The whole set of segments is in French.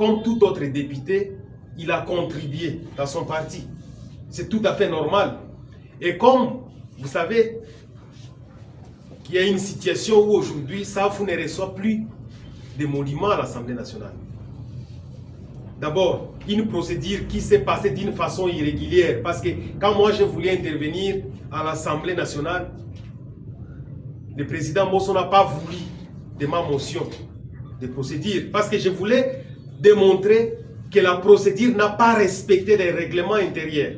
comme tout autre député, il a contribué dans son parti. C'est tout à fait normal. Et comme vous savez qu'il y a une situation où aujourd'hui, Safou ne reçoit plus de monuments à l'Assemblée nationale. D'abord, une procédure qui s'est passée d'une façon irrégulière. Parce que quand moi je voulais intervenir à l'Assemblée nationale, le président Mosso n'a pas voulu de ma motion de procédure. Parce que je voulais démontrer que la procédure n'a pas respecté les règlements intérieurs.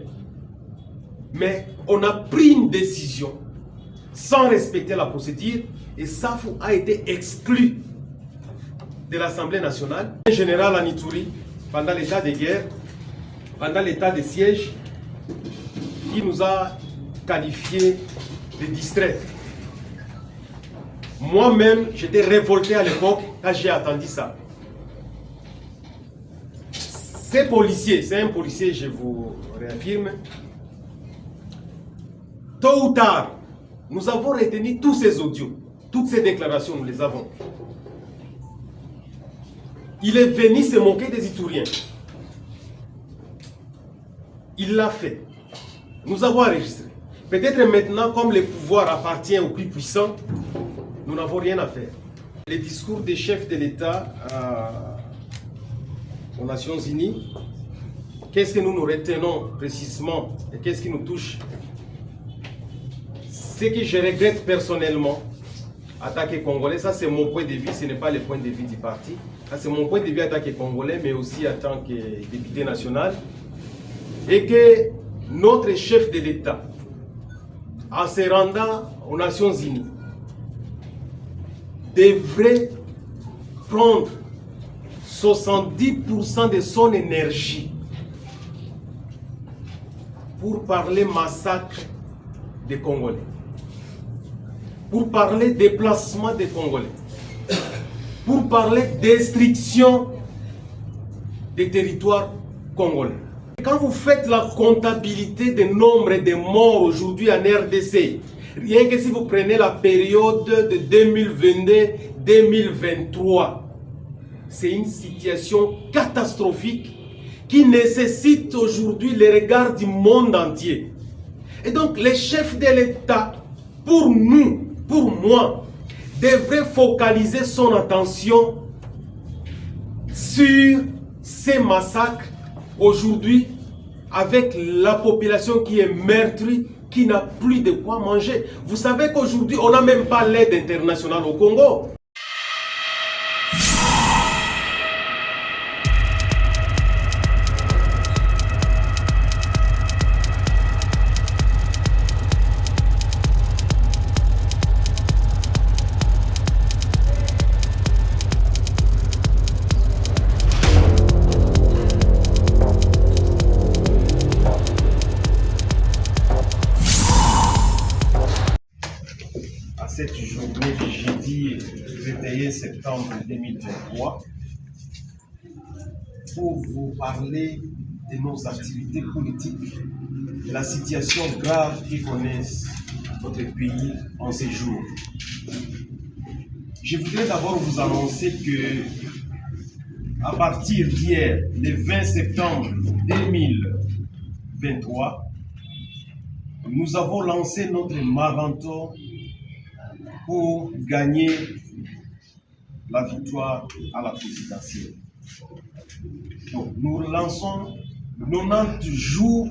Mais on a pris une décision sans respecter la procédure et Safou a été exclu de l'Assemblée nationale. Le général Anitouri, pendant l'état de guerre, pendant l'état de siège, il nous a qualifiés de distraits. Moi-même, j'étais révolté à l'époque quand j'ai entendu ça. Ces policiers, c'est un policier, je vous réaffirme, tôt ou tard, nous avons retenu tous ces audios, toutes ces déclarations, nous les avons. Il est venu se moquer des Itouriens. Il l'a fait. Nous avons enregistré. Peut-être maintenant, comme le pouvoir appartient aux plus puissants, nous n'avons rien à faire. Les discours des chefs de l'État aux Nations Unies, qu'est-ce que nous nous retenons précisément et qu'est-ce qui nous touche? Ce que je regrette personnellement, attaquer Congolais, ça c'est mon point de vue, ce n'est pas le point de vue du parti. C'est mon point de vue attaquer Congolais, mais aussi en tant que député national. Et que notre chef de l'État, en se rendant aux Nations Unies, devrait prendre 70% de son énergie pour parler massacre des Congolais, pour parler déplacement des Congolais, pour parler destruction des territoires congolais. Quand vous faites la comptabilité des nombres de morts aujourd'hui en RDC, rien que si vous prenez la période de 2022-2023, c'est une situation catastrophique qui nécessite aujourd'hui le regard du monde entier. Et donc les chefs de l'État, pour nous, pour moi, devrait focaliser son attention sur ces massacres aujourd'hui avec la population qui est meurtrie, qui n'a plus de quoi manger. Vous savez qu'aujourd'hui, on n'a même pas l'aide internationale au Congo. Cette journée du jeudi 21 septembre 2023 pour vous parler de nos activités politiques, de la situation grave que connaissent notre pays en ces jours. Je voudrais d'abord vous annoncer que à partir d'hier, le 20 septembre 2023, nous avons lancé notre marathon pour gagner la victoire à la présidentielle. Donc, nous lançons 90 jours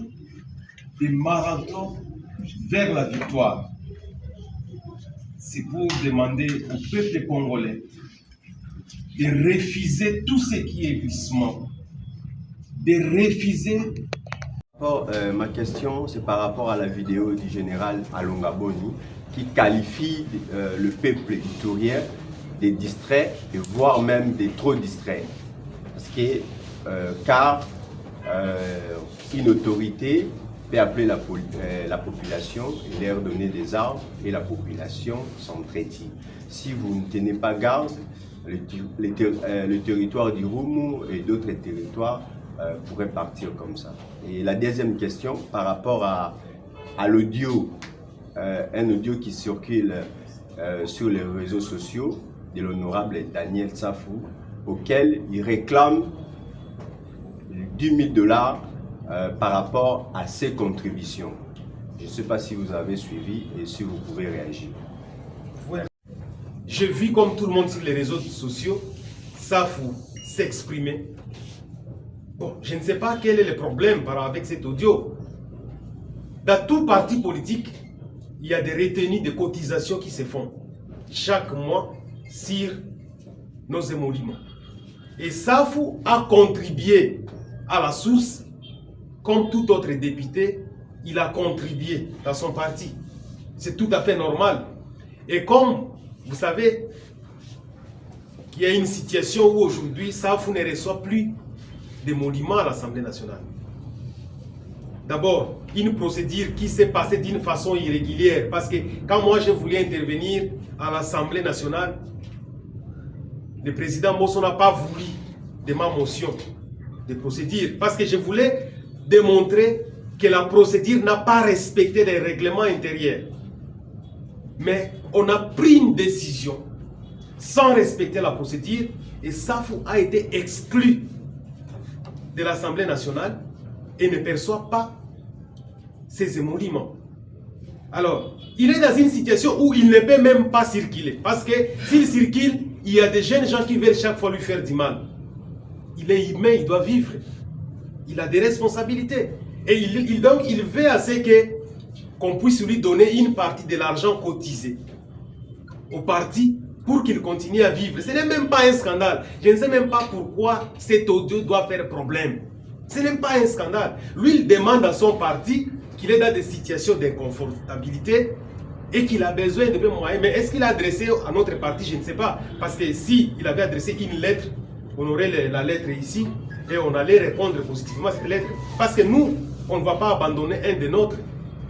de marathon vers la victoire. C'est pour demander au peuple congolais de refuser tout ce qui est glissement, de refuser. Ma question, c'est par rapport à la vidéo du général Alonga Boni qui qualifie le peuple iturien des distraits, et voire même des trop distraits. Parce que, une autorité peut appeler la population et leur donner des armes et la population s'entretient. Si vous ne tenez pas garde, le territoire du Roumu et d'autres territoires pourraient partir comme ça. Et la deuxième question, par rapport à l'audio, un audio qui circule sur les réseaux sociaux de l'honorable Daniel Safou, auquel il réclame 10 000 dollars par rapport à ses contributions. Je ne sais pas si vous avez suivi et si vous pouvez réagir. J'ai vu comme tout le monde sur les réseaux sociaux, Safou s'exprimer. Bon, je ne sais pas quel est le problème avec cet audio. Dans tout parti politique, il y a des retenues de cotisations qui se font chaque mois sur nos émoluments. Et Safou a contribué à la source, comme tout autre député, il a contribué dans son parti. C'est tout à fait normal. Et comme vous savez qu'il y a une situation où aujourd'hui Safou ne reçoit plus d'émoluments à l'Assemblée nationale. D'abord, une procédure qui s'est passée d'une façon irrégulière. Parce que quand moi je voulais intervenir à l'Assemblée nationale, le président Mosso n'a pas voulu de ma motion de procédure. Parce que je voulais démontrer que la procédure n'a pas respecté les règlements intérieurs. Mais on a pris une décision sans respecter la procédure et Safou a été exclu de l'Assemblée nationale et ne perçoit pas ses émoluments. Alors, il est dans une situation où il ne peut même pas circuler. Parce que s'il circule, il y a des jeunes gens qui veulent chaque fois lui faire du mal. Il est humain, il doit vivre. Il a des responsabilités. Et donc, il veut assez qu'on puisse lui donner une partie de l'argent cotisé au parti pour qu'il continue à vivre. Ce n'est même pas un scandale. Je ne sais même pas pourquoi cet audio doit faire problème. Ce n'est pas un scandale. Lui, il demande à son parti qu'il est dans des situations d'inconfortabilité et qu'il a besoin de moyens. Mais est-ce qu'il a adressé à notre parti? Je ne sais pas. Parce que si il avait adressé une lettre, on aurait la lettre ici et on allait répondre positivement à cette lettre. Parce que nous, on ne va pas abandonner un des nôtres.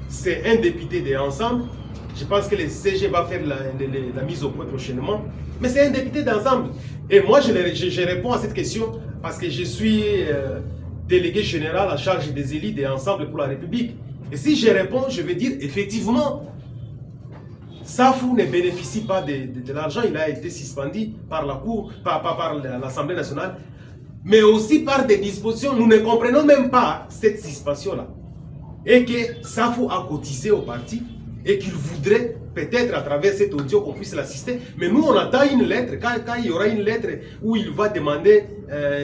C'est un député de Ensemble. Je pense que le CG va faire la mise au point prochainement. Mais c'est un député d'Ensemble. Et moi, je réponds à cette question parce que je suis délégué général en charge des élites et Ensemble pour la République. Et si je réponds, je vais dire effectivement, Safou ne bénéficie pas de l'argent. Il a été suspendu par la Cour, par l'Assemblée nationale, mais aussi par des dispositions. Nous ne comprenons même pas cette suspension-là. Et que Safou a cotisé au parti et qu'il voudrait peut-être à travers cet audio qu'on puisse l'assister. Mais nous, on attend une lettre. Quand il y aura une lettre où il va demander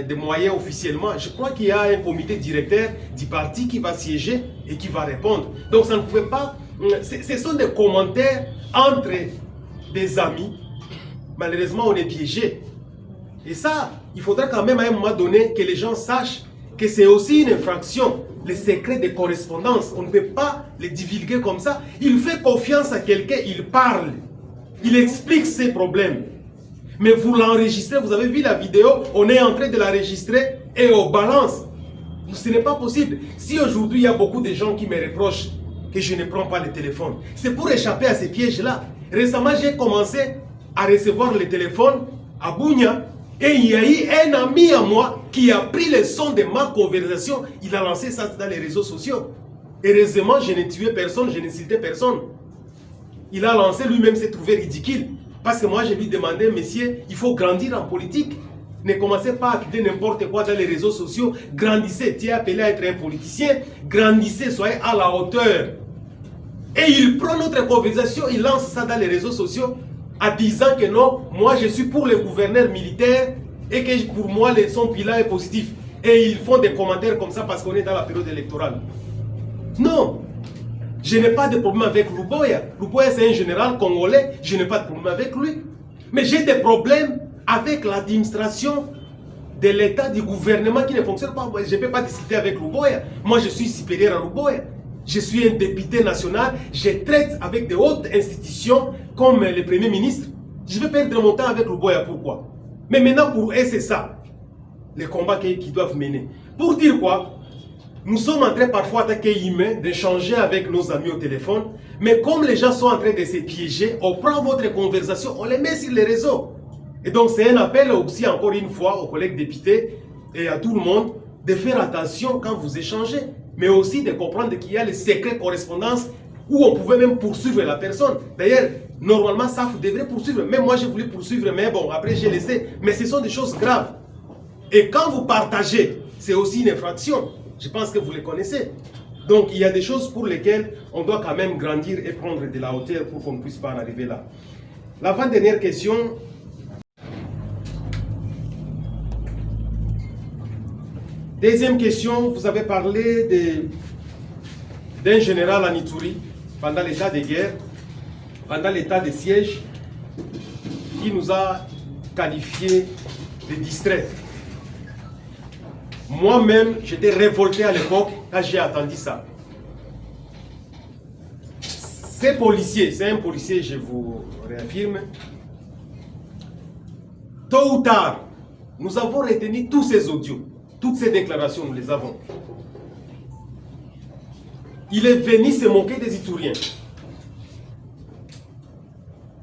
des moyens officiellement, je crois qu'il y a un comité directeur du parti qui va siéger et qui va répondre. Donc ça ne pouvait pas... Ce sont des commentaires entre des amis. Malheureusement, on est piégé. Et ça, il faudra quand même à un moment donné que les gens sachent que c'est aussi une infraction. Les secrets de correspondance, on ne peut pas les divulguer comme ça. Il fait confiance à quelqu'un, il parle. Il explique ses problèmes. Mais vous l'enregistrez, vous avez vu la vidéo, on est en train de l'enregistrer et on balance. Ce n'est pas possible. Si aujourd'hui il y a beaucoup de gens qui me reprochent que je ne prends pas le téléphone, c'est pour échapper à ces pièges-là. Récemment, j'ai commencé à recevoir le téléphone à Bunia. Et il y a eu un ami à moi qui a pris le son de ma conversation. Il a lancé ça dans les réseaux sociaux. Heureusement, je n'ai tué personne, je n'ai cité personne. Il a lancé, lui-même s'est trouvé ridicule. Parce que moi, je lui demandais, messieurs, il faut grandir en politique. Ne commencez pas à appeler n'importe quoi dans les réseaux sociaux. Grandissez, tu es appelé à être un politicien. Grandissez, soyez à la hauteur. Et il prend notre conversation, il lance ça dans les réseaux sociaux. En disant que non, moi je suis pour le gouverneur militaire et que pour moi son bilan est positif. Et ils font des commentaires comme ça parce qu'on est dans la période électorale. Non, je n'ai pas de problème avec Luboya. Luboya c'est un général congolais, je n'ai pas de problème avec lui. Mais j'ai des problèmes avec l'administration de l'État, du gouvernement qui ne fonctionne pas. Je ne peux pas discuter avec Luboya. Moi je suis supérieur à Luboya. Je suis un député national, je traite avec de hautes institutions comme le Premier ministre. Je vais perdre mon temps avec Luboya, pourquoi? Mais maintenant pour eux c'est ça, les combats qu'ils doivent mener. Pour dire quoi? Nous sommes en train parfois d'attaquer humain, d'échanger avec nos amis au téléphone, mais comme les gens sont en train de se piéger, on prend votre conversation, on les met sur les réseaux. Et donc c'est un appel aussi encore une fois aux collègues députés et à tout le monde de faire attention quand vous échangez. Mais aussi de comprendre qu'il y a les secrets correspondances où on pouvait même poursuivre la personne. D'ailleurs, normalement, ça devrait poursuivre. Même moi, j'ai voulu poursuivre, mais bon, après, j'ai laissé. Mais ce sont des choses graves. Et quand vous partagez c'est aussi une infraction. Je pense que vous les connaissez. Donc il y a des choses pour lesquelles on doit quand même grandir et prendre de la hauteur pour qu'on ne puisse pas en arriver là. L'avant-dernière question. Deuxième question, vous avez parlé d'un général en Ituri pendant l'état de guerre, pendant l'état de siège, qui nous a qualifiés de distraits. Moi-même, j'étais révolté à l'époque quand j'ai entendu ça. Ces policiers, c'est un policier, je vous réaffirme, tôt ou tard, nous avons retenu tous ces audios, toutes ces déclarations, nous les avons. Il est venu se moquer des Ituriens.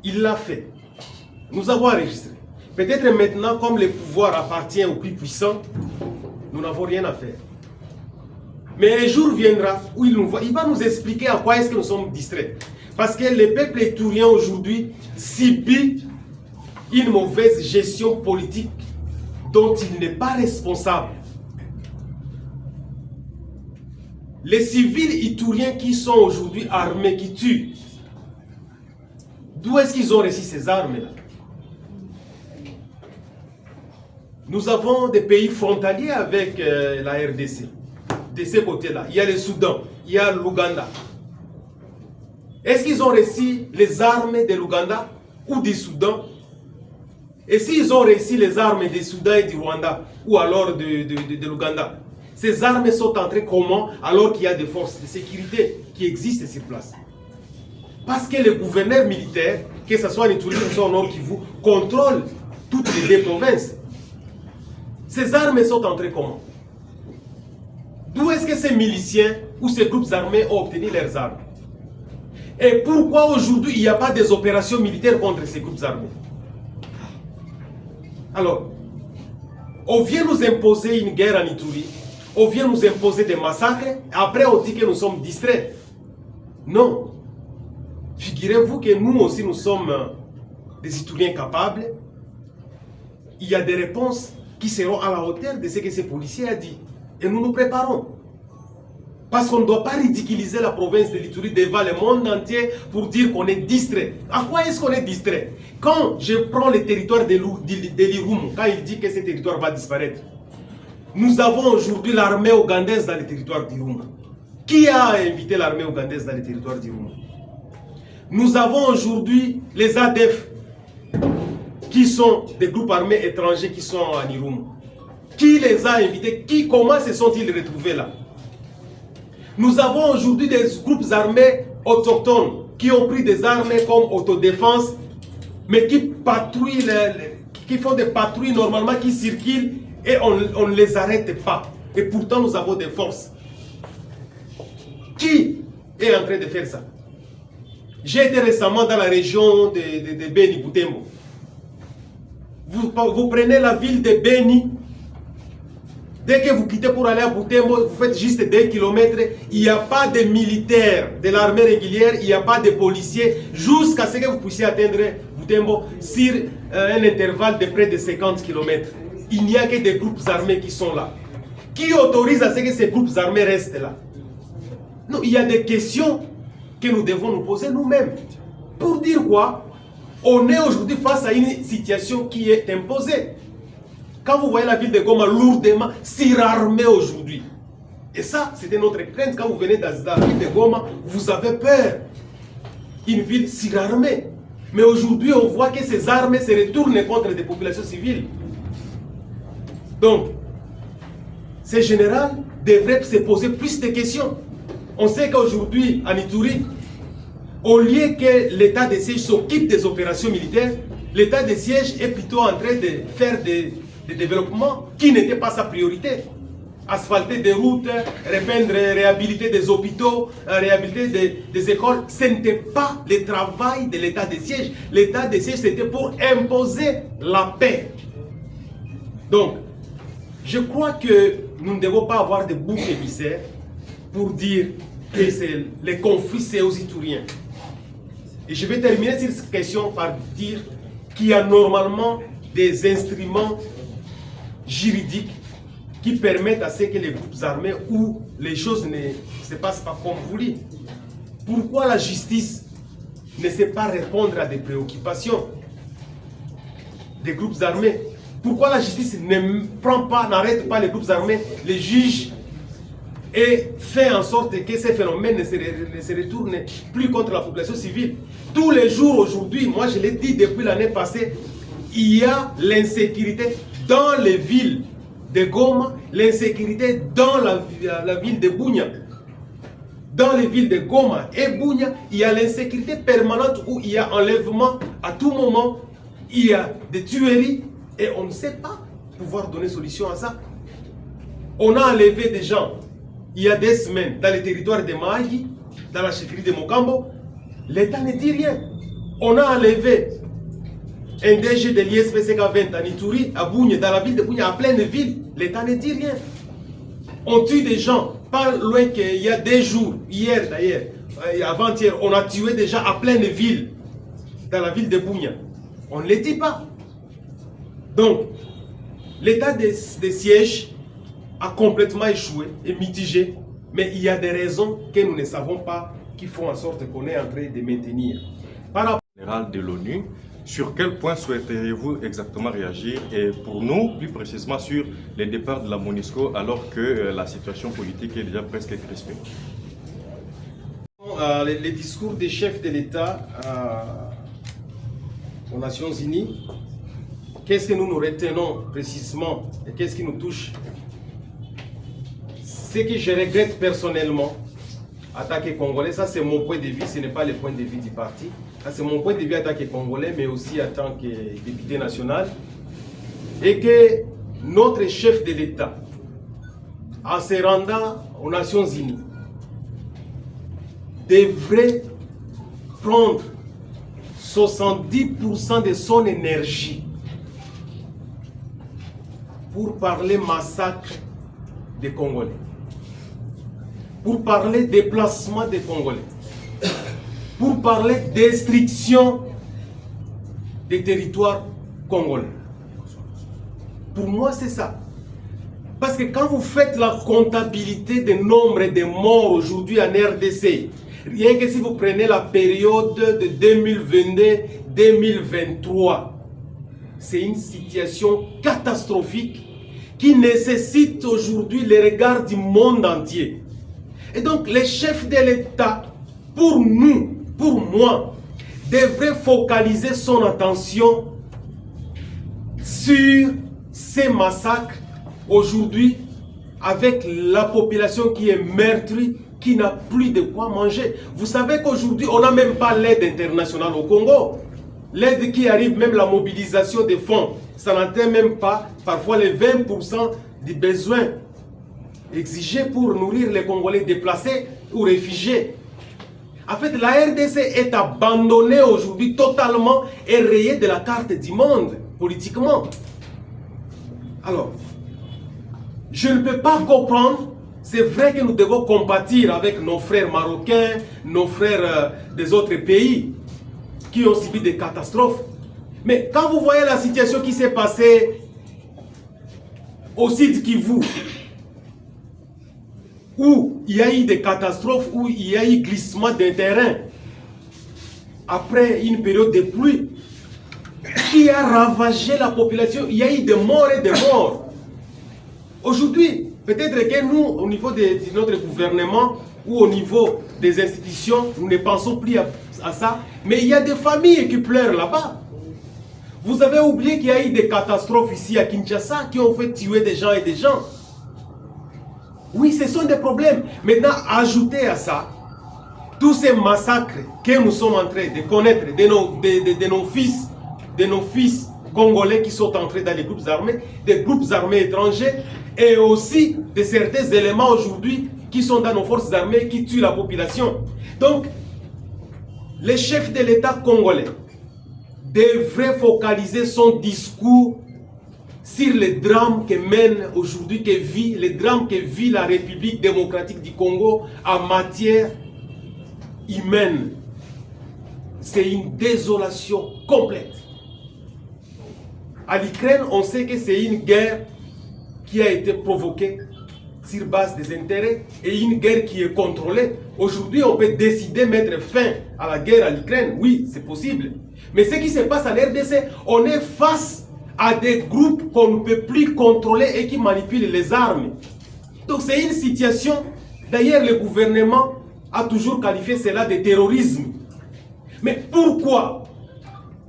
Il l'a fait. Nous avons enregistré. Peut-être maintenant, comme le pouvoir appartient aux plus puissants, nous n'avons rien à faire. Mais un jour viendra où il va nous expliquer à quoi est-ce que nous sommes distraits. Parce que le peuple iturien aujourd'hui subit une mauvaise gestion politique dont il n'est pas responsable. Les civils ituriens qui sont aujourd'hui armés, qui tuent, d'où est-ce qu'ils ont reçu ces armes-là? Nous avons des pays frontaliers avec la RDC. De ce côté-là, il y a le Soudan, il y a l'Ouganda. Est-ce qu'ils ont reçu les armes de l'Ouganda ou du Soudan? Et s'ils ont reçu les armes du Soudan et du Rwanda, ou alors de l'Ouganda, ces armes sont entrées comment alors qu'il y a des forces de sécurité qui existent sur place? Parce que le gouverneur militaire, que ce soit en Ituri, que ce soit au Nord Kivu, contrôle toutes les deux provinces. Ces armes sont entrées comment? D'où est-ce que ces miliciens ou ces groupes armés ont obtenu leurs armes? Et pourquoi aujourd'hui il n'y a pas des opérations militaires contre ces groupes armés? Alors, on vient nous imposer une guerre en Ituri, on vient nous imposer des massacres, après on dit que nous sommes distraits. Non. Figurez-vous que nous aussi nous sommes des Ituriens capables. Il y a des réponses qui seront à la hauteur de ce que ces policiers ont dit. Et nous nous préparons. Parce qu'on ne doit pas ridiculiser la province de l'Ituri devant le monde entier pour dire qu'on est distrait. À quoi est-ce qu'on est distrait? Quand je prends le territoire de l'Irumu, quand il dit que ce territoire va disparaître, nous avons aujourd'hui l'armée ougandaise dans le territoire d'Irumu. Qui a invité l'armée ougandaise dans le territoire d'Irumu? Nous avons aujourd'hui les ADF, qui sont des groupes armés étrangers qui sont en Irumu. Qui les a invités? Comment se sont-ils retrouvés là? Nous avons aujourd'hui des groupes armés autochtones qui ont pris des armes comme autodéfense, mais qui patrouillent, qui font des patrouilles normalement, qui circulent et on ne les arrête pas. Et pourtant nous avons des forces. Qui est en train de faire ça? J'ai été récemment dans la région de Beni, Butembo. Vous prenez la ville de Beni. Dès que vous quittez pour aller à Butembo, vous faites juste 2 km, il n'y a pas de militaires de l'armée régulière, il n'y a pas de policiers, jusqu'à ce que vous puissiez atteindre Butembo sur un intervalle de près de 50 km. Il n'y a que des groupes armés qui sont là. Qui autorise à ce que ces groupes armés restent là? Non, il y a des questions que nous devons nous poser nous-mêmes. Pour dire quoi? On est aujourd'hui face à une situation qui est imposée. Quand vous voyez la ville de Goma lourdement surarmée aujourd'hui, et ça, c'était notre crainte. Quand vous venez dans la ville de Goma, vous avez peur. Une ville surarmée. Mais aujourd'hui, on voit que ces armes se retournent contre des populations civiles. Donc, ces généraux devraient se poser plus de questions. On sait qu'aujourd'hui, en Ituri, au lieu que l'état de siège s'occupe des opérations militaires, l'état de siège est plutôt en train de faire des développements qui n'étaient pas sa priorité. Asphalter des routes, réhabiliter des hôpitaux, réhabiliter des écoles, ce n'était pas le travail de l'état de siège. L'état de siège, c'était pour imposer la paix. Donc, je crois que nous ne devons pas avoir de bouc émissaire pour dire que les conflits, c'est aux Ituriens. Et je vais terminer sur cette question par dire qu'il y a normalement des instruments juridiques qui permettent à ce que les groupes armés où les choses ne se passent pas comme voulu. Pourquoi la justice ne sait pas répondre à des préoccupations des groupes armés? Pourquoi la justice n'arrête pas les groupes armés, les juges, et fait en sorte que ces phénomènes ne se retournent plus contre la population civile? Tous les jours aujourd'hui, moi je l'ai dit depuis l'année passée, il y a l'insécurité dans les villes de Goma, l'insécurité dans la ville de Bunia. Dans les villes de Goma et Bunia, il y a l'insécurité permanente où il y a enlèvement à tout moment, il y a des tueries et on ne sait pas pouvoir donner solution à ça. On a enlevé des gens il y a des semaines dans le territoire de Mahagi, dans la chefferie de Mokambo. L'État ne dit rien. On a enlevé un DG de l'ISPCK 20 à Nituri, à Bunia, dans la ville de Bunia, en pleine ville. L'État ne dit rien. On tue des gens, pas loin qu'il y a des jours, hier d'ailleurs, avant-hier, on a tué des gens à pleine ville, dans la ville de Bunia. On ne les dit pas. Donc, l'état de siège a complètement échoué et mitigé, mais il y a des raisons que nous ne savons pas qui font en sorte qu'on est en train de maintenir. Par rapport général de l'ONU, sur quel point souhaiteriez-vous exactement réagir et pour nous, plus précisément sur les départs de la MONUSCO alors que la situation politique est déjà presque crispée? les discours des chefs de l'État aux Nations Unies, qu'est-ce que nous retenons précisément et qu'est-ce qui nous touche? Ce que je regrette personnellement, attaquer Congolais, ça c'est mon point de vue, ce n'est pas le point de vue du parti. C'est mon point de vue attaquer Congolais, mais aussi en tant que député national. Et que notre chef de l'État, en se rendant aux Nations Unies, devrait prendre 70% de son énergie pour parler massacre des Congolais, pour parler déplacement des Congolais, pour parler destruction des territoires congolais. Pour moi, c'est ça. Parce que quand vous faites la comptabilité des nombres de morts aujourd'hui en RDC, rien que si vous prenez la période de 2022-2023, c'est une situation catastrophique qui nécessite aujourd'hui le regard du monde entier. Et donc, les chefs de l'État, pour nous, pour moi, devrait focaliser son attention sur ces massacres aujourd'hui avec la population qui est meurtrie, qui n'a plus de quoi manger. Vous savez qu'aujourd'hui, on n'a même pas l'aide internationale au Congo. L'aide qui arrive, même la mobilisation des fonds, ça n'atteint même pas parfois les 20% des besoins exigés pour nourrir les Congolais déplacés ou réfugiés. En fait, la RDC est abandonnée aujourd'hui totalement et rayée de la carte du monde, politiquement. Alors, je ne peux pas comprendre, c'est vrai que nous devons compatir avec nos frères marocains, nos frères des autres pays qui ont subi des catastrophes. Mais quand vous voyez la situation qui s'est passée au Sud Kivu, où il y a eu des catastrophes, où il y a eu glissement d'un terrain, après une période de pluie, qui a ravagé la population, il y a eu des morts et des morts. Aujourd'hui, peut-être que nous, au niveau de notre gouvernement, ou au niveau des institutions, nous ne pensons plus à ça, mais il y a des familles qui pleurent là-bas. Vous avez oublié qu'il y a eu des catastrophes ici à Kinshasa qui ont fait tuer des gens et des gens. Oui, ce sont des problèmes. Maintenant, ajoutez à ça tous ces massacres que nous sommes en train de connaître de nos fils congolais qui sont entrés dans les groupes armés, des groupes armés étrangers, et aussi de certains éléments aujourd'hui qui sont dans nos forces armées qui tuent la population. Donc, les chefs de l'État congolais devraient focaliser son discours sur les drames que mène aujourd'hui, les drames que vit la République démocratique du Congo en matière humaine. C'est une désolation complète. À l'Ukraine, on sait que c'est une guerre qui a été provoquée sur base des intérêts et une guerre qui est contrôlée. Aujourd'hui, on peut décider de mettre fin à la guerre à l'Ukraine. Oui, c'est possible. Mais ce qui se passe en RDC, on est face à des groupes qu'on ne peut plus contrôler et qui manipulent les armes. Donc c'est une situation, d'ailleurs le gouvernement a toujours qualifié cela de terrorisme. Mais pourquoi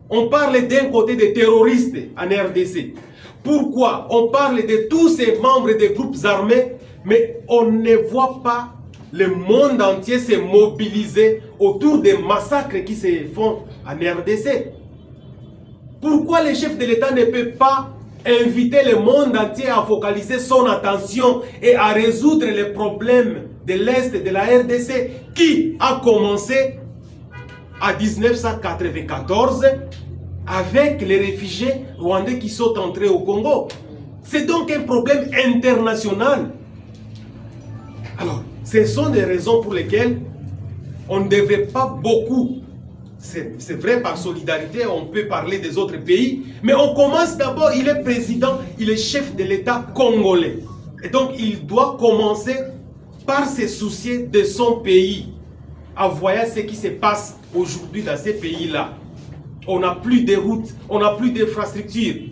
on parle d'un côté des terroristes en RDC? Pourquoi on parle de tous ces membres des groupes armés, mais on ne voit pas le monde entier se mobiliser autour des massacres qui se font en RDC? Pourquoi le chef de l'État ne peut pas inviter le monde entier à focaliser son attention et à résoudre les problèmes de l'Est de la RDC qui a commencé en 1994 avec les réfugiés rwandais qui sont entrés au Congo? C'est donc un problème international. Alors, ce sont des raisons pour lesquelles on ne devait pas beaucoup, c'est vrai par solidarité, on peut parler des autres pays, mais on commence d'abord, il est président, il est chef de l'État congolais. Et donc, il doit commencer par se soucier de son pays, à voir ce qui se passe aujourd'hui dans ces pays-là. On n'a plus de routes, on n'a plus d'infrastructures.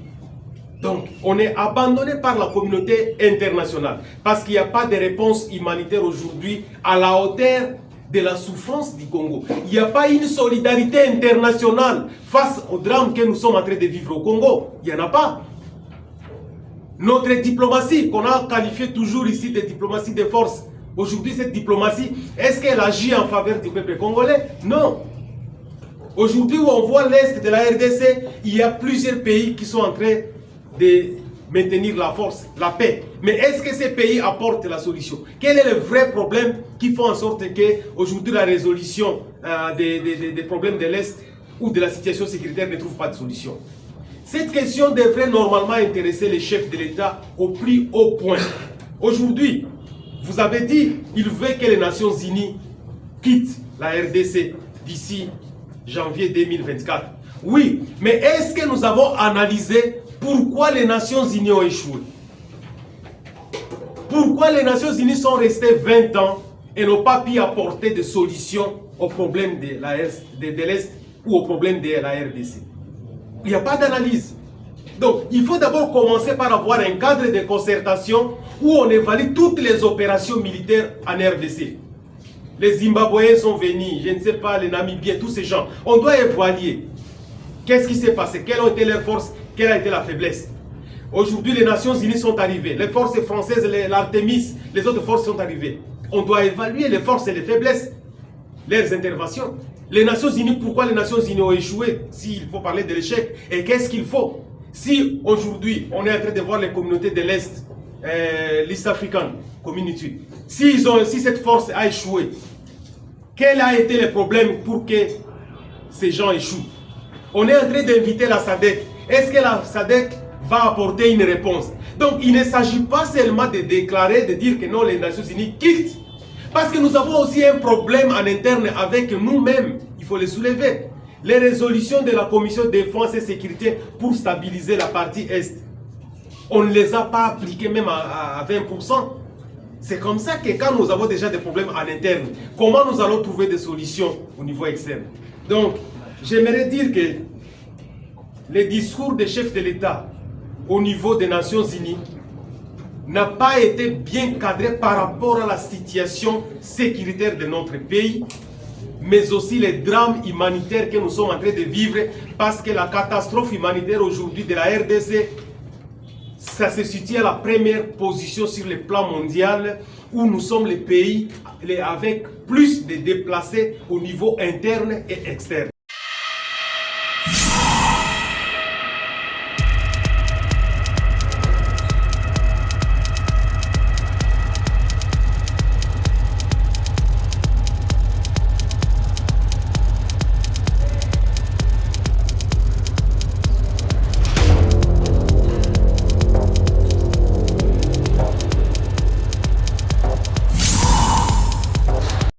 Donc, on est abandonné par la communauté internationale parce qu'il n'y a pas de réponse humanitaire aujourd'hui à la hauteur de la souffrance du Congo. Il n'y a pas une solidarité internationale face au drame que nous sommes en train de vivre au Congo. Il n'y en a pas. Notre diplomatie, qu'on a qualifiée toujours ici de diplomatie de force, aujourd'hui cette diplomatie, est-ce qu'elle agit en faveur du peuple congolais? Non. Aujourd'hui où on voit l'Est de la RDC, il y a plusieurs pays qui sont en train de maintenir la force, la paix. Mais est-ce que ces pays apportent la solution? Quel est le vrai problème qui fait en sorte que aujourd'hui la résolution des problèmes de l'Est ou de la situation sécuritaire ne trouve pas de solution? Cette question devrait normalement intéresser les chefs de l'État au plus haut point. Aujourd'hui, vous avez dit, il veut que les Nations Unies quittent la RDC d'ici janvier 2024. Oui, mais est-ce que nous avons analysé pourquoi les Nations Unies ont échoué? Pourquoi les Nations Unies sont restées 20 ans et n'ont pas pu apporter de solutions aux problèmes de l'Est ou aux problèmes de la RDC? Il n'y a pas d'analyse. Donc, il faut d'abord commencer par avoir un cadre de concertation où on évalue toutes les opérations militaires en RDC. Les Zimbabwéens sont venus, je ne sais pas, les Namibiens, tous ces gens. On doit évaluer qu'est-ce qui s'est passé, quelles ont été les forces, quelle a été la faiblesse. Aujourd'hui, les Nations Unies sont arrivées. Les forces françaises, l'Artemis, les autres forces sont arrivées. On doit évaluer les forces et les faiblesses, leurs interventions. Les Nations Unies, pourquoi les Nations Unies ont échoué? S'il faut parler de l'échec, et qu'est-ce qu'il faut? Si aujourd'hui, on est en train de voir les communautés de l'Est, l'East African Community, si cette force a échoué, quel a été le problème pour que ces gens échouent? On est en train d'inviter la SADC. Est-ce que la SADC va apporter une réponse? Donc, il ne s'agit pas seulement de déclarer, de dire que non, les Nations Unies quittent. Parce que nous avons aussi un problème en interne avec nous-mêmes. Il faut le soulever. Les résolutions de la Commission de défense et sécurité pour stabiliser la partie Est, on ne les a pas appliquées même à 20%. C'est comme ça que quand nous avons déjà des problèmes en interne, comment nous allons trouver des solutions au niveau externe? Donc, j'aimerais dire que les discours des chefs de l'État au niveau des Nations Unies n'a pas été bien cadré par rapport à la situation sécuritaire de notre pays, mais aussi les drames humanitaires que nous sommes en train de vivre, parce que la catastrophe humanitaire aujourd'hui de la RDC, ça se situe à la première position sur le plan mondial, où nous sommes les pays avec plus de déplacés au niveau interne et externe.